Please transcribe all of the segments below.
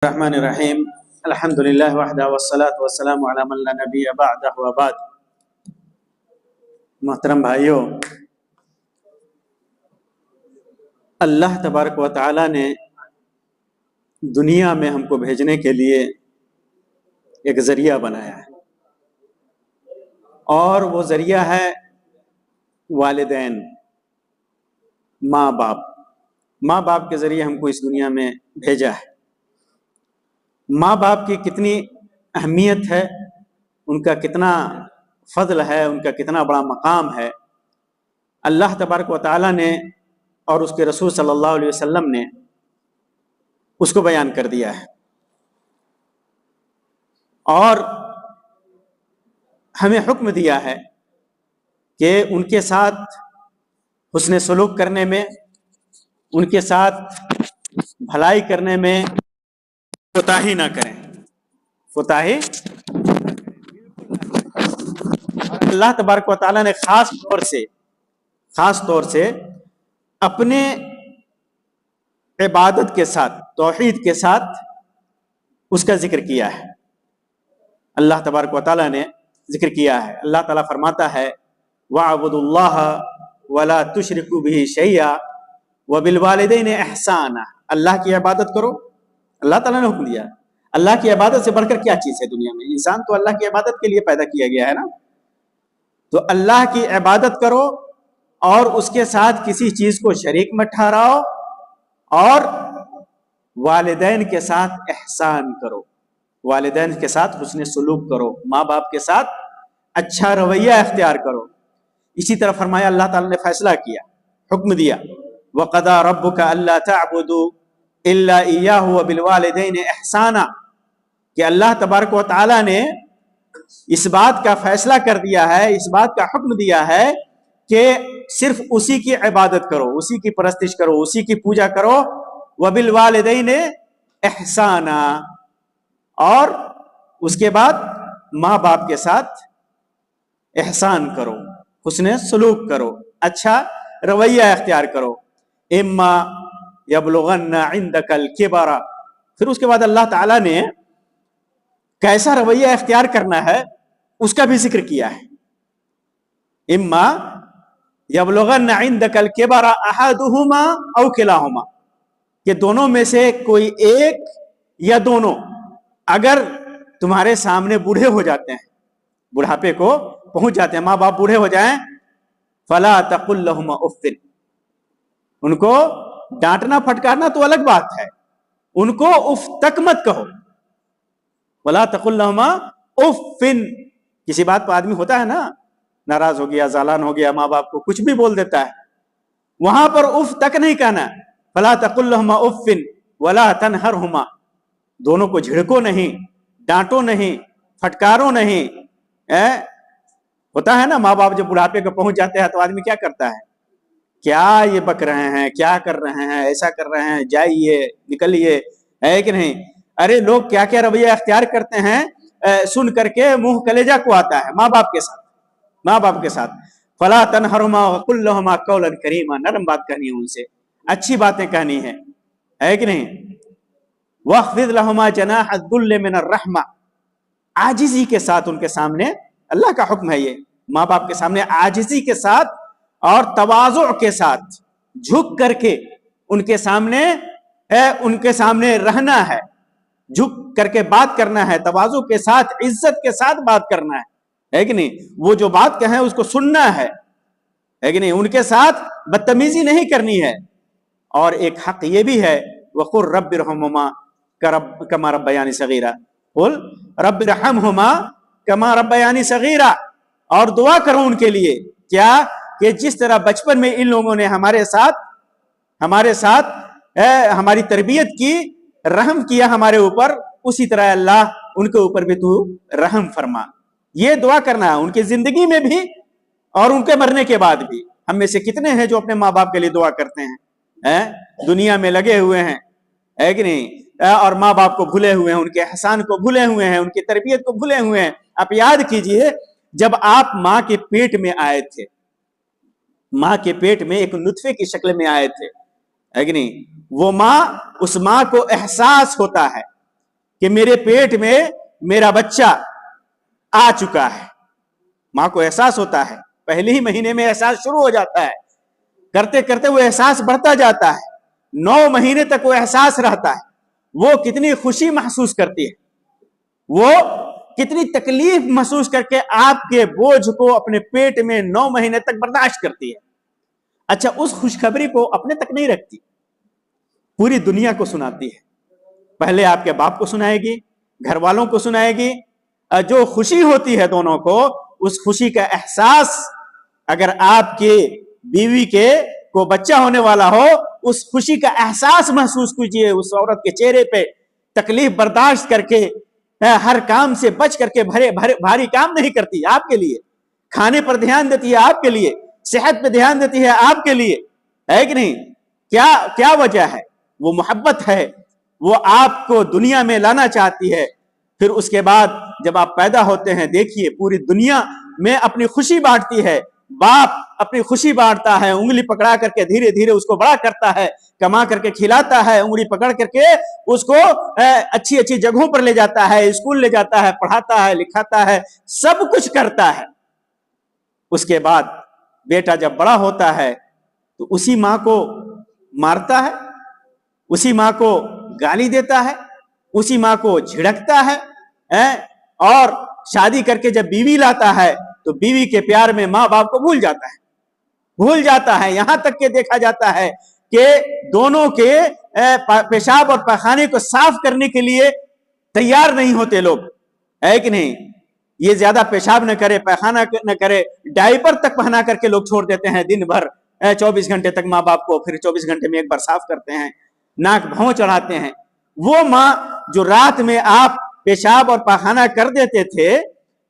الرحمن الرحیم الحمد للہ وحدہ والصلاة والسلام علی من لا نبی بعدہ وبعد۔ محترم بھائیوں، اللہ تبارک و تعالی نے دنیا میں ہم کو بھیجنے کے لیے ایک ذریعہ بنایا ہے، اور وہ ذریعہ ہے والدین، ماں باپ کے ذریعے ہم کو اس دنیا میں بھیجا ہے۔ ماں باپ کی کتنی اہمیت ہے، ان کا کتنا فضل ہے، ان کا کتنا بڑا مقام ہے، اللہ تبارک و تعالی نے اور اس کے رسول صلی اللہ علیہ وسلم نے اس کو بیان کر دیا ہے، اور ہمیں حکم دیا ہے کہ ان کے ساتھ حسن سلوک کرنے میں، ان کے ساتھ بھلائی کرنے میں کوتاہی نہ کریں، کوتاہی۔ اللہ تبارک و تعالیٰ نے خاص طور سے اپنے عبادت کے ساتھ، توحید کے ساتھ اس کا ذکر کیا ہے۔ اللہ تبارک و تعالیٰ نے ذکر کیا ہے، اللہ تعالیٰ فرماتا ہے وَاعْبُدُوا اللَّهَ وَلَا تُشْرِكُوا بِهِ شَيْئًا وَبِالْوَالِدَيْنِ إِحْسَانًا۔ اللہ کی عبادت کرو، اللہ تعالیٰ نے حکم دیا۔ اللہ کی عبادت سے بڑھ کر کیا چیز ہے دنیا میں؟ انسان تو اللہ کی عبادت کے لیے پیدا کیا گیا ہے نا، تو اللہ کی عبادت کرو اور اس کے ساتھ کسی چیز کو شریک مت ٹھہراؤ، اور والدین کے ساتھ احسان کرو، والدین کے ساتھ حسن سلوک کرو، ماں باپ کے ساتھ اچھا رویہ اختیار کرو۔ اسی طرح فرمایا، اللہ تعالیٰ نے فیصلہ کیا، حکم دیا وَقَضَىٰ رَبُّكَ أَلَّا تَعْبُدُوا إِلَّا إِيَّاهُ وَبِالْوَالِدَيْنِ إِحْسَانًا، کہ اللہ تبارک و تعالیٰ نے اس بات کا فیصلہ کر دیا ہے، اس بات کا حکم دیا ہے کہ صرف اسی کی عبادت کرو، اسی کی پرستش کرو، اسی کی پوجا کرو۔ وَبِالْوَالِدَيْنِ إِحْسَانًا، اور اس کے بعد ماں باپ کے ساتھ احسان کرو، حسن سلوک کرو، اچھا رویہ اختیار کرو۔ اما یبلغن عندک الکبر، پھر اس کے بعد اللہ تعالیٰ نے کیسا رویہ اختیار کرنا ہے اس کا بھی ذکر کیا ہے۔ اما یبلغن عندک الکبر احدہما او کلاہما، کہ دونوں میں سے کوئی ایک یا دونوں اگر تمہارے سامنے بوڑھے ہو جاتے ہیں، بڑھاپے کو پہنچ جاتے ہیں، ماں باپ بوڑھے ہو جائیں، فلا تقل لہما اف، ان کو ڈانٹنا پھٹکارنا تو الگ بات ہے، ان کو اف تک مت کہو۔ ولا تقل لہما اف، کسی بات پر آدمی ہوتا ہے نا، ناراض ہو گیا، زعلان ہو گیا، ماں باپ کو کچھ بھی بول دیتا ہے، وہاں پر اف تک نہیں کہنا۔ فلا تقل لہما اف ولا تنہرہما، دونوں کو جھڑکو نہیں، ڈانٹو نہیں، پھٹکارو نہیں۔ ہوتا ہے نا، ماں باپ جب بڑھاپے کو پہنچ جاتے ہیں تو آدمی کیا کرتا ہے، کیا یہ بک رہے ہیں، کیا کر رہے ہیں، ایسا کر رہے ہیں، جائیے نکلیے، ہے کہ نہیں؟ ارے لوگ کیا کیا رویہ اختیار کرتے ہیں، سن کر کے منہ کلیجہ کو آتا ہے ماں باپ کے ساتھ۔ فلا تنہرہما وقل لہما قولا کریما، نرم بات کہنی ہے ان سے، اچھی باتیں کہنی ہے کہ نہیں؟ واخفض لہما جناح الذل من الرحمہ، عاجزی کے ساتھ ان کے سامنے، اللہ کا حکم ہے یہ، ماں باپ کے سامنے عاجزی کے ساتھ اور تواضع کے ساتھ جھک کر کے ان کے سامنے رہنا ہے، جھک کر کے بات کرنا ہے، تواضع کے ساتھ، عزت کے ساتھ بات کرنا ہے کہ نہیں؟ وہ جو بات کہیں اس کو سننا ہے کہ نہیں؟ ان کے ساتھ بدتمیزی نہیں کرنی ہے۔ اور ایک حق یہ بھی ہے وَقُلْ رَبِّ ارْحَمْهُمَا كَمَا رَبَّيَانِي صَغِيرًا، قُلْ رَبِّ ارْحَمْهُمَا كَمَا رَبَّيَانِي صَغِيرًا، اور دعا کرو ان کے لیے، کیا کہ جس طرح بچپن میں ان لوگوں نے ہمارے ساتھ ہماری تربیت کی، رحم کیا ہمارے اوپر، اسی طرح اللہ ان کے اوپر بھی تو رحم فرما۔ یہ دعا کرنا ہے ان کی زندگی میں بھی اور ان کے مرنے کے بعد بھی۔ ہم میں سے کتنے ہیں جو اپنے ماں باپ کے لیے دعا کرتے ہیں، دنیا میں لگے ہوئے ہیں، ہے کہ نہیں؟ اور ماں باپ کو بھولے ہوئے ہیں، ان کے احسان کو بھولے ہوئے ہیں، ان کی تربیت کو بھولے ہوئے ہیں۔ آپ یاد کیجئے، جب آپ ماں کے پیٹ میں آئے تھے، ماں کے پیٹ میں ایک نطفے کی شکل میں آئے تھے، ہے کہ نہیں؟ وہ ماں، اس ماں کو احساس ہوتا ہے کہ میرے پیٹ میں میرا بچہ آ چکا ہے. ماں کو احساس ہوتا ہے, پہلے ہی مہینے میں احساس شروع ہو جاتا ہے, کرتے کرتے وہ احساس بڑھتا جاتا ہے, 9 مہینے تک وہ احساس رہتا ہے. وہ کتنی خوشی محسوس کرتی ہے, وہ کتنی تکلیف محسوس کر کے آپ کے بوجھ کو اپنے پیٹ میں 9 مہینے تک برداشت کرتی ہے. اچھا, اس خوشخبری کو اپنے تک نہیں رکھتی, پوری دنیا کو سناتی ہے. پہلے آپ کے باپ کو سنائے گی, گھر والوں کو سنائے گی. جو خوشی ہوتی ہے دونوں کو, اس خوشی کا احساس اگر آپ کے بیوی کے کو بچہ ہونے والا ہو, اس خوشی کا احساس محسوس کیجئے. اس عورت کے چہرے پہ تکلیف برداشت کر کے, ہر کام سے بچ کر کے, بھاری کام نہیں کرتی آپ کے لیے, کھانے پر دھیان دیتی ہے آپ کے لیے, صحت پہ دھیان دیتی ہے آپ کے لیے, ہے کہ نہیں؟ کیا وجہ ہے؟ وہ محبت ہے, وہ آپ کو دنیا میں لانا چاہتی ہے. پھر اس کے بعد جب آپ پیدا ہوتے ہیں, دیکھیے پوری دنیا میں اپنی خوشی بانٹتی ہے. باپ اپنی خوشی بانٹتا ہے, انگلی پکڑا کر کے دھیرے دھیرے اس کو بڑا کرتا ہے, کما کر کے کھلاتا ہے, انگلی پکڑ کر کے اس کو اچھی اچھی جگہوں پر لے جاتا ہے, اسکول لے جاتا ہے, پڑھاتا ہے, لکھاتا ہے, سب کچھ کرتا ہے. اس کے بعد بیٹا جب بڑا ہوتا ہے تو اسی ماں کو مارتا ہے, اسی ماں کو گالی دیتا ہے, اسی ماں کو جھڑکتا ہے, اور شادی کر کے جب بیوی لاتا ہے تو بیوی کے پیار میں ماں باپ کو بھول جاتا ہے. یہاں تک کہ دیکھا جاتا ہے کہ دونوں کے پیشاب اور پخانے کو صاف کرنے کے لیے تیار نہیں ہوتے لوگ, ہے کہ نہیں؟ یہ زیادہ پیشاب نہ کرے, پیخانہ نہ کرے, ڈائپر تک پہنا کر کے لوگ چھوڑ دیتے ہیں دن بھر, 24 گھنٹے تک ماں باپ کو, پھر 24 گھنٹے میں ایک بار صاف کرتے ہیں, ناک بھوں چڑھاتے ہیں. وہ ماں جو رات میں آپ پیشاب اور پخانہ کر دیتے تھے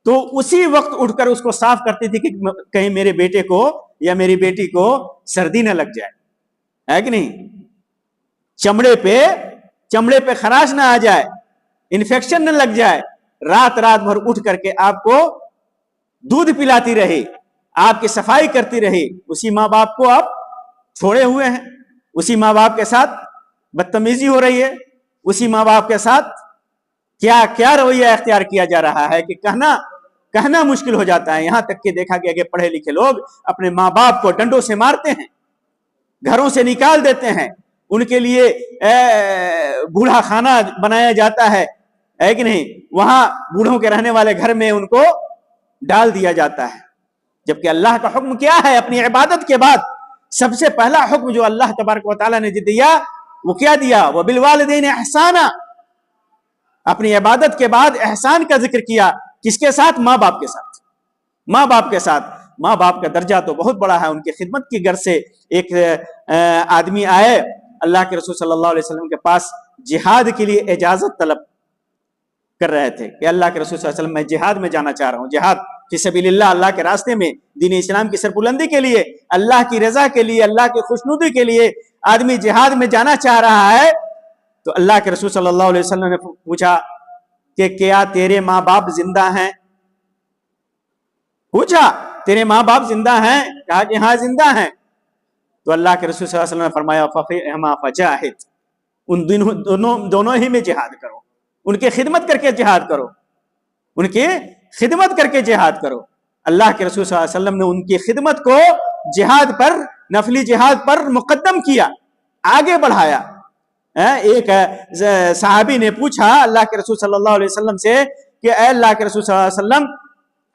تو اسی وقت اٹھ کر اس کو صاف کرتی تھی کہ کہیں میرے بیٹے کو یا میری بیٹی کو سردی نہ لگ جائے, ہے کہ نہیں؟ چمڑے پہ خراش نہ آ جائے, انفیکشن نہ لگ جائے. رات بھر اٹھ کر کے آپ کو دودھ پلاتی رہی, آپ کی صفائی کرتی رہی. اسی ماں باپ کو آپ چھوڑے ہوئے ہیں, اسی ماں باپ کے ساتھ بدتمیزی ہو رہی ہے, اسی ماں باپ کے ساتھ کیا رویہ اختیار کیا جا رہا ہے کہ کہنا مشکل ہو جاتا ہے. یہاں تک کہ دیکھا گیا کہ پڑھے لکھے لوگ اپنے ماں باپ کو ڈنڈوں سے مارتے ہیں, گھروں سے نکال دیتے ہیں, ان کے لیے بوڑھا خانہ بنایا جاتا ہے کہ نہیں؟ وہاں بوڑھوں کے رہنے والے گھر میں ان کو ڈال دیا جاتا ہے. جبکہ اللہ کا حکم کیا ہے؟ اپنی عبادت کے بعد سب سے پہلا حکم جو اللہ تبارک و تعالیٰ نے دیا وہ کیا دیا؟ وَبِالْوَالِدَيْنِ احسانا. اپنی عبادت کے بعد احسان کا ذکر کیا. کس کے ساتھ؟ ماں باپ کے ساتھ. ماں باپ کے ساتھ. ماں باپ کا درجہ تو بہت بڑا ہے. ان کی خدمت کی غرض سے ایک آدمی آئے اللہ کے رسول صلی اللہ علیہ وسلم کے پاس, جہاد کے لیے اجازت طلب کر رہے تھے کہ اللہ کے رسول صلی اللہ علیہ وسلم میں جہاد میں جانا چاہ رہا ہوں. جہاد فی سبیل اللہ, اللہ کے راستے میں, دین اسلام کی سربلندی کے لیے, اللہ کی رضا کے لیے, اللہ کی خوشنودی کے لیے آدمی جہاد میں جانا چاہ رہا ہے. تو اللہ کے رسول صلی اللہ علیہ وسلم نے پوچھا کہ کیا تیرے ماں باپ زندہ ہیں؟ پوچھا تیرے ماں باپ زندہ ہیں؟ کہا کہ ہاں زندہ ہیں. تو اللہ کے رسول صلی اللہ علیہ وسلم نے فرمایا فَفِرْهُمَا فَجَاهِدْ, ان دونوں ہی میں جہاد کرو, ان کی خدمت کر کے جہاد کرو, ان کی خدمت کر کے جہاد کرو. اللہ کے رسول صلی اللہ علیہ وسلم نے ان کی خدمت کو جہاد پر, نفلی جہاد پر مقدم کیا, آگے بڑھایا. ایک صحابی نے پوچھا اللہ کے رسول صلی اللہ علیہ وسلم سے کہ اے اللہ کے رسول صلی اللہ علیہ وسلم,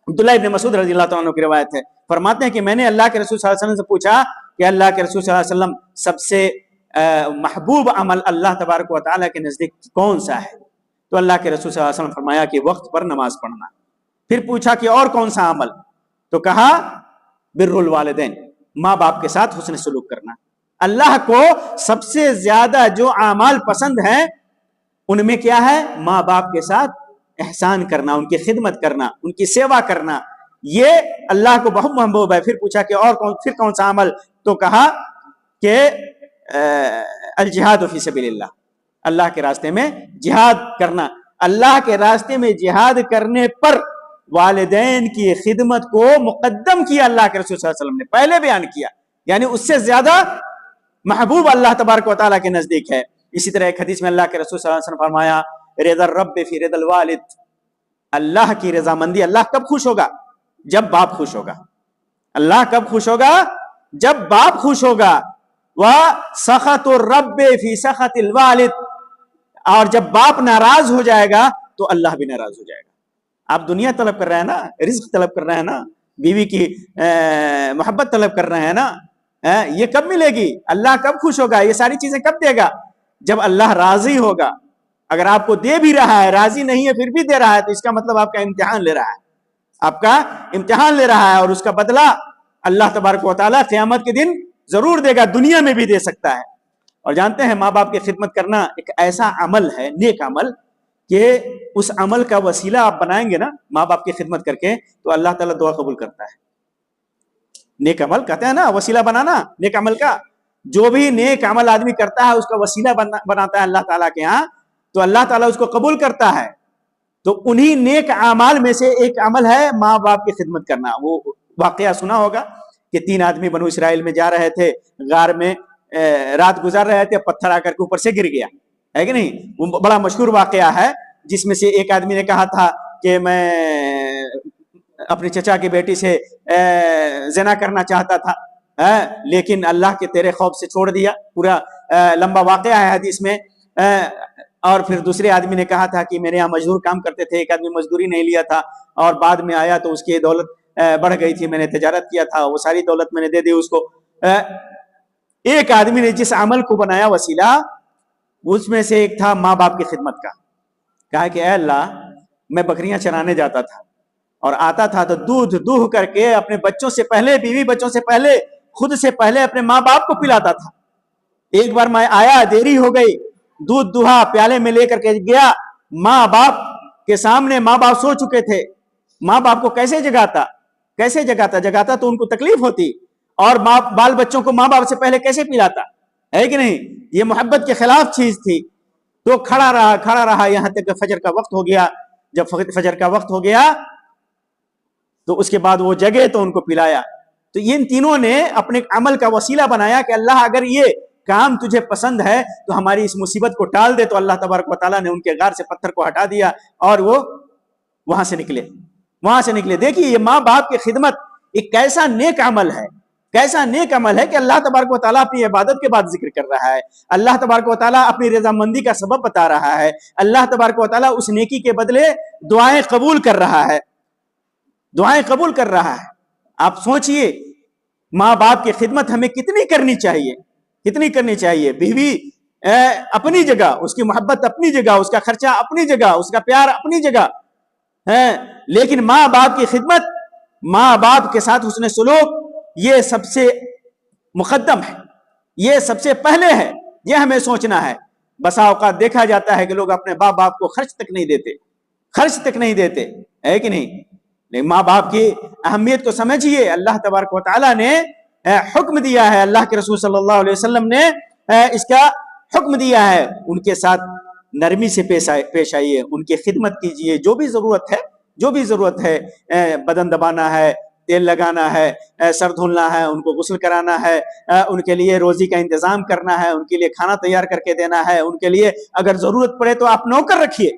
عبداللہ ابن مسعود رضی اللہ تعالیٰ عنہ کی روایت ہے, فرماتے ہیں کہ میں نے اللہ کے رسول صلی اللہ علیہ وسلم سے پوچھا کہ اللہ کے رسول صلی اللہ علیہ وسلم سب سے محبوب عمل اللہ تبارک و تعالیٰ کے نزدیک کون سا ہے؟ تو اللہ کے رسول صلی اللہ علیہ وسلم فرمایا کہ وقت پر نماز پڑھنا. پھر پوچھا کہ اور کون سا عمل؟ تو کہا بر الوالدین, ماں باپ کے ساتھ حسن سلوک کرنا. اللہ کو سب سے زیادہ جو اعمال پسند ہیں ان میں کیا ہے؟ ماں باپ کے ساتھ احسان کرنا, ان کی خدمت کرنا, ان کی سیوا کرنا, یہ اللہ کو بہت محبوب ہے. پھر پوچھا کہ اور کون سا عمل؟ تو کہا کہ الجہاد فی سبیل اللہ, اللہ کے راستے میں جہاد کرنا. اللہ کے راستے میں جہاد کرنے پر والدین کی خدمت کو مقدم کیا اللہ کے رسول صلی اللہ علیہ وسلم نے, پہلے بیان کیا, یعنی اس سے زیادہ محبوب اللہ تبارک و تعالیٰ کے نزدیک ہے. اسی طرح ایک حدیث میں اللہ کے رسول صلی اللہ علیہ وسلم فرمایا رضا الرب فی رضا الوالد. اللہ کی رضامندی, اللہ کب خوش ہوگا؟ جب باپ خوش ہوگا. اللہ کب خوش ہوگا؟ جب باپ خوش ہوگا. وسخط الرب فی سخط الوالد, اور جب باپ ناراض ہو جائے گا تو اللہ بھی ناراض ہو جائے گا. آپ دنیا طلب کر رہے ہیں نا, رزق طلب کر رہے ہیں نا, بیوی کی محبت طلب کر رہے ہیں نا, یہ کب ملے گی؟ اللہ کب خوش ہوگا؟ یہ ساری چیزیں کب دے گا؟ جب اللہ راضی ہوگا. اگر آپ کو دے بھی رہا ہے, راضی نہیں ہے پھر بھی دے رہا ہے, تو اس کا مطلب آپ کا امتحان لے رہا ہے, آپ کا امتحان لے رہا ہے, اور اس کا بدلہ اللہ تبارک و تعالیٰ قیامت کے دن ضرور دے گا, دنیا میں بھی دے سکتا ہے. اور جانتے ہیں ماں باپ کی خدمت کرنا ایک ایسا عمل ہے, نیک عمل, کہ اس عمل کا وسیلہ آپ بنائیں گے نا ماں باپ کی خدمت کر کے, تو اللہ تعالیٰ دعا قبول کرتا ہے. نیک عمل کہتے ہیں نا, وسیلہ بنانا نیک عمل کا. جو بھی نیک عمل آدمی کرتا ہے اس کا وسیلہ بناتا ہے اللہ تعالیٰ کے ہاں, تو اللہ تعالیٰ اس کو قبول کرتا ہے. تو انہی نیک اعمال میں سے ایک عمل ہے ماں باپ کی خدمت کرنا. وہ واقعہ سنا ہوگا کہ 3 آدمی بنو اسرائیل میں جا رہے تھے, غار میں رات گزار رہے تھے, پتھر آ کر کے اوپر سے گر گیا, ہے کہ نہیں؟ وہ بڑا مشہور واقعہ ہے, جس میں سے ایک آدمی نے کہا تھا کہ میں اپنی چچا کی بیٹی سے زنا کرنا چاہتا تھا, لیکن اللہ کے تیرے خوف سے چھوڑ دیا. پورا لمبا واقعہ ہے حدیث میں. اور پھر دوسرے آدمی نے کہا تھا کہ میرے یہاں مزدور کام کرتے تھے, ایک آدمی مزدوری نہیں لیا تھا, اور بعد میں آیا تو اس کی دولت بڑھ گئی تھی, میں نے تجارت کیا تھا, وہ ساری دولت میں نے دے دی اس کو. ایک آدمی نے جس عمل کو بنایا وسیلہ, اس میں سے ایک تھا ماں باپ کی خدمت کا. کہا کہ اے اللہ, میں بکریاں چرانے جاتا تھا اور آتا تھا تو دودھ دوہ کر کے اپنے بچوں سے پہلے, بیوی بچوں سے پہلے, خود سے پہلے اپنے ماں باپ کو پلاتا تھا. ایک بار میں آیا, دیری ہو گئی, دودھ دوہا پیالے میں لے کر کے گیا, ماں باپ کے سامنے ماں باپ سو چکے تھے. ماں باپ کو کیسے جگاتا تو ان کو تکلیف ہوتی, اور بال بچوں کو ماں باپ سے پہلے کیسے پلاتا, ہے کہ نہیں؟ یہ محبت کے خلاف چیز تھی. تو کھڑا رہا یہاں تک کہ فجر کا وقت ہو گیا. جب فجر کا وقت ہو گیا تو اس کے بعد وہ جگے تو ان کو پلایا. تو ان تینوں نے اپنے عمل کا وسیلہ بنایا کہ اللہ اگر یہ کام تجھے پسند ہے تو ہماری اس مصیبت کو ٹال دے. تو اللہ تبارک و تعالیٰ نے ان کے غار سے پتھر کو ہٹا دیا اور وہ وہاں سے نکلے. دیکھیے یہ ماں باپ کی خدمت ایک کیسا نیک عمل ہے, کہ اللہ تبارک و تعالیٰ اپنی عبادت کے بعد ذکر کر رہا ہے. اللہ تبارک و تعالیٰ اپنی رضامندی کا سبب بتا رہا ہے. اللہ تبارک و تعالیٰ اس نیکی کے بدلے دعائیں قبول کر رہا ہے. آپ سوچئے ماں باپ کی خدمت ہمیں کتنی کرنی چاہیے. بیوی اپنی جگہ, اس کی محبت اپنی جگہ, اس کا خرچہ اپنی جگہ, اس کا پیار اپنی جگہ ہے, لیکن ماں باپ کی خدمت, ماں باپ کے ساتھ حسن سلوک, یہ سب سے مقدم ہے, یہ سب سے پہلے ہے. یہ ہمیں سوچنا ہے. بسا اوقات دیکھا جاتا ہے کہ لوگ اپنے باپ کو خرچ تک نہیں دیتے, ہے کہ نہیں؟ لیکن ماں باپ کی اہمیت کو سمجھیے. اللہ تبارک و تعالیٰ نے حکم دیا ہے, اللہ کے رسول صلی اللہ علیہ وسلم نے اس کا حکم دیا ہے, ان کے ساتھ نرمی سے پیش آئیے, ان کی خدمت کیجئے. جو بھی ضرورت ہے, بدن دبانا ہے, تیل لگانا ہے, سر دھلنا ہے, ان کو غسل کرانا ہے, ان کے لیے روزی کا انتظام کرنا ہے, ان کے لیے کھانا تیار کر کے دینا ہے, ان کے لیے اگر ضرورت پڑے تو آپ نوکر رکھیے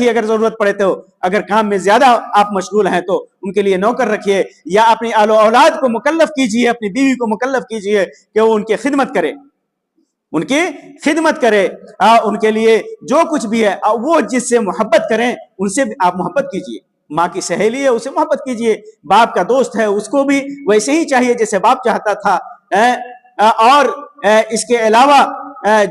اگر ضرورت پڑے تو. اگر کام میں زیادہ آپ مشغول ہیں تو ان کے لیے نوکر رکھیے, یا اپنی آل و اولاد کو مکلف کیجئے, اپنی بیوی کو مکلف کیجئے کہ وہ ان کی خدمت کرے, ان کے لیے جو کچھ بھی ہے. وہ جس سے محبت کریں ان سے بھی آپ محبت کیجئے. ماں کی سہیلی ہے, اسے محبت کیجئے. باپ کا دوست ہے, اس کو بھی ویسے ہی چاہیے جیسے باپ چاہتا تھا. اور اس کے علاوہ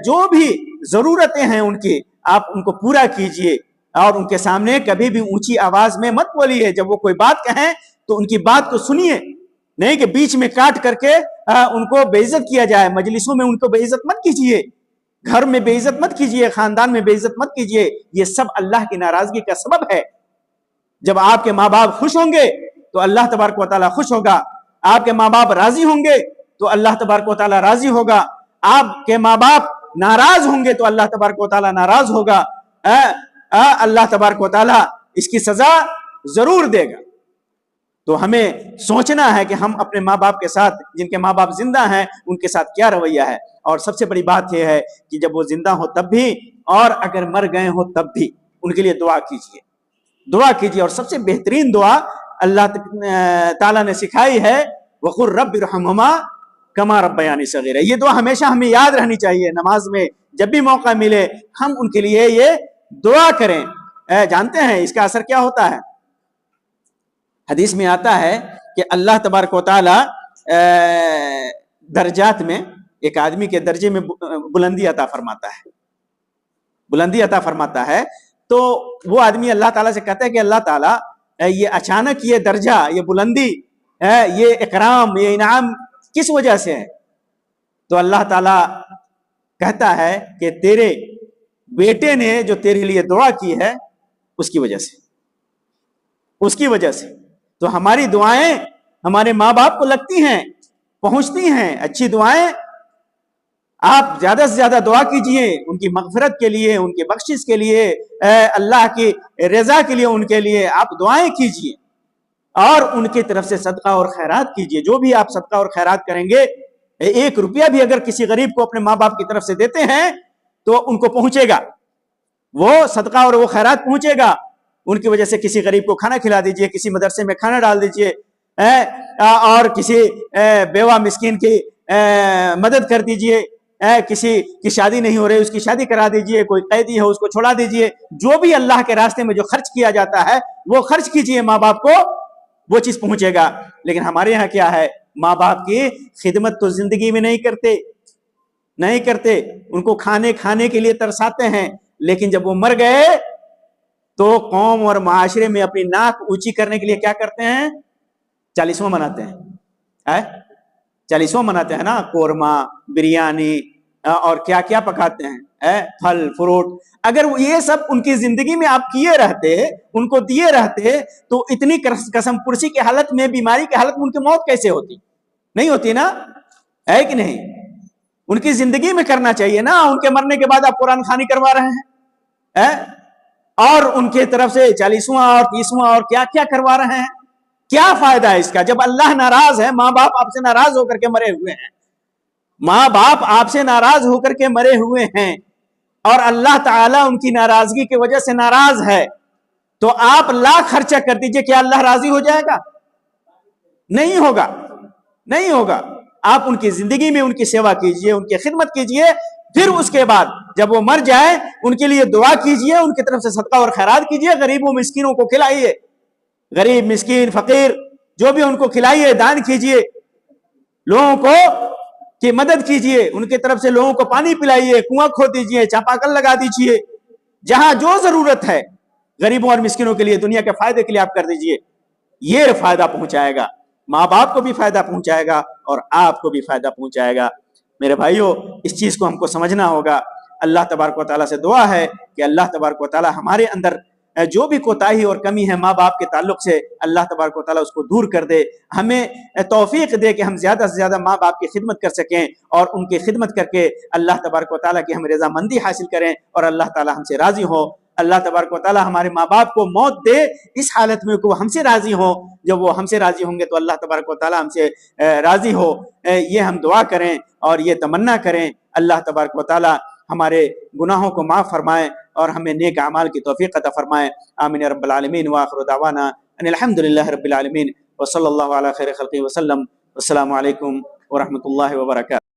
جو بھی ضرورتیں ہیں ان کی, آپ ان کو پورا کیجئے. اور ان کے سامنے کبھی بھی اونچی آواز میں مت بولیے. جب وہ کوئی بات کہیں تو ان کی بات کو سنیے, نہیں کہ بیچ میں کاٹ کر کے ان کو بے عزت کیا جائے. مجلسوں میں ان کو بے عزت مت کیجئے, گھر میں بے عزت مت کیجئے, خاندان میں بے عزت مت کیجئے. یہ سب اللہ کی ناراضگی کا سبب ہے. جب آپ کے ماں باپ خوش ہوں گے تو اللہ تبارک و تعالیٰ خوش ہوگا. آپ کے ماں باپ راضی ہوں گے تو اللہ تبارک و تعالیٰ راضی ہوگا. آپ کے ماں باپ ناراض ہوں گے تو اللہ تبارک و تعالیٰ ناراض ہوگا. اللہ تبارک و تعالیٰ اس کی سزا ضرور دے گا. تو ہمیں سوچنا ہے کہ ہم اپنے ماں باپ کے ساتھ، جن کے ماں باپ زندہ ہیں، ان کے ساتھ کیا رویہ ہے. اور سب سے بڑی بات یہ ہے کہ جب وہ زندہ ہو تب بھی، اور اگر مر گئے ہو تب بھی ان کے لیے دعا کیجیے، دعا کیجیے. اور سب سے بہترین دعا اللہ تعالیٰ نے سکھائی ہے، وَقُلْ رَبِّ ارْحَمْهُمَا كَمَا رَبَّيَانِي صَغِيرًا. یہ دعا ہمیشہ ہمیں یاد رہنی چاہیے. نماز میں جب بھی موقع ملے ہم ان کے لیے یہ دعا کریں. جانتے ہیں اس کا اثر کیا ہوتا ہے؟ حدیث میں آتا ہے کہ اللہ تبارک و تعالی درجات میں ایک آدمی کے درجے میں بلندی عطا فرماتا ہے، بلندی عطا فرماتا ہے. تو وہ آدمی اللہ تعالیٰ سے کہتا ہے کہ اللہ تعالیٰ یہ اچانک یہ درجہ، یہ بلندی، یہ اکرام، یہ انعام کس وجہ سے ہے؟ تو اللہ تعالیٰ کہتا ہے کہ تیرے بیٹے نے جو تیرے لیے دعا کی ہے اس کی وجہ سے، اس کی وجہ سے. تو ہماری دعائیں ہمارے ماں باپ کو لگتی ہیں، پہنچتی ہیں. اچھی دعائیں آپ زیادہ سے زیادہ دعا کیجئے ان کی مغفرت کے لیے، ان کی بخشش کے لیے، اللہ کی رضا کے لیے، ان کے لیے آپ دعائیں کیجئے. اور ان کی طرف سے صدقہ اور خیرات کیجئے. جو بھی آپ صدقہ اور خیرات کریں گے، 1 روپیہ بھی اگر کسی غریب کو اپنے ماں باپ کی طرف سے دیتے ہیں تو ان کو پہنچے گا، وہ صدقہ اور وہ خیرات پہنچے گا. ان کی وجہ سے کسی غریب کو کھانا کھلا دیجئے، کسی مدرسے میں کھانا ڈال دیجئے، اور کسی بیوہ مسکین کی مدد کر دیجئے، کسی کی شادی نہیں ہو رہی اس کی شادی کرا دیجئے، کوئی قیدی ہے اس کو چھوڑا دیجئے. جو بھی اللہ کے راستے میں جو خرچ کیا جاتا ہے وہ خرچ کیجئے ماں باپ کو، وہ چیز پہنچے گا. لیکن ہمارے یہاں کیا ہے؟ ماں باپ کی خدمت تو زندگی میں نہیں کرتے. ان کو کھانے کے لیے ترساتے ہیں، لیکن جب وہ مر گئے تو قوم اور معاشرے میں اپنی ناک اونچی کرنے کے لیے کیا کرتے ہیں؟ 40واں مناتے ہیں. 40واں مناتے ہیں نا، قورمہ، بریانی اور کیا کیا پکاتے ہیں، پھل فروٹ. اگر یہ سب ان کی زندگی میں آپ کیے رہتے، ان کو دیے رہتے، تو اتنی قسم پرسی کی حالت میں، بیماری کی حالت میں ان کی موت کیسے ہوتی؟ نہیں ہوتی نا، ہے کہ نہیں؟ ان کی زندگی میں کرنا چاہیے نا. ان کے مرنے کے بعد آپ قرآن خوانی کروا رہے ہیں، اور ان کے طرف سے 40واں اور 30واں اور کیا کیا کروا رہے ہیں. کیا فائدہ ہے اس کا؟ جب اللہ ناراض ہے، ماں باپ آپ سے ناراض ہو کر کے مرے ہوئے ہیں، ماں باپ آپ سے ناراض ہو کر کے مرے ہوئے ہیں، اور اللہ تعالیٰ ان کی ناراضگی کی وجہ سے ناراض ہے، تو آپ لاکھ خرچہ کر دیجئے، کیا اللہ راضی ہو جائے گا؟ نہیں ہوگا، نہیں ہوگا. آپ ان کی زندگی میں ان کی سیوا کیجئے، ان کی خدمت کیجئے. پھر اس کے بعد جب وہ مر جائیں ان کے لیے دعا کیجئے، ان کی طرف سے صدقہ اور خیرات کیجئے. غریبوں مسکینوں کو کھلائیے، غریب مسکین فقیر جو بھی ان کو کھلائیے، دان کیجئے، لوگوں کو کی مدد کیجئے. ان کی طرف سے لوگوں کو پانی پلائیے، کنواں کھود دیجئے، چاپاکل لگا دیجئے. جہاں جو ضرورت ہے غریبوں اور مسکینوں کے لیے، دنیا کے فائدے کے لیے آپ کر دیجئے. یہ فائدہ پہنچائے گا، ماں باپ کو بھی فائدہ پہنچائے گا اور آپ کو بھی فائدہ پہنچائے گا. میرے بھائیوں، اس چیز کو ہم کو سمجھنا ہوگا. اللہ تبارک و تعالیٰ سے دعا ہے کہ اللہ تبارک و تعالیٰ ہمارے اندر جو بھی کوتاہی اور کمی ہے ماں باپ کے تعلق سے، اللہ تبارک و تعالیٰ اس کو دور کر دے. ہمیں توفیق دے کہ ہم زیادہ سے زیادہ ماں باپ کی خدمت کر سکیں، اور ان کی خدمت کر کے اللہ تبارک و تعالیٰ کی ہم رضامندی حاصل کریں، اور اللہ تعالیٰ ہم سے راضی ہو. اللہ تبارک و تعالیٰ ہمارے ماں باپ کو موت دے اس حالت میں کہ وہ ہم سے راضی ہوں. جب وہ ہم سے راضی ہوں گے تو اللہ تبارک و تعالیٰ ہم سے راضی ہو. یہ ہم دعا کریں اور یہ تمنا کریں. اللہ تبارک و تعالیٰ ہمارے گناہوں کو معاف فرمائے اور ہمیں نیک اعمال کی توفیق عطا فرمائے. آمین یا رب العالمین. وآخر دعوانا ان الحمد للہ رب العالمین، وصلی اللہ علی خیر خلقہ وسلم. السلام علیکم ورحمۃ اللہ وبرکاتہ.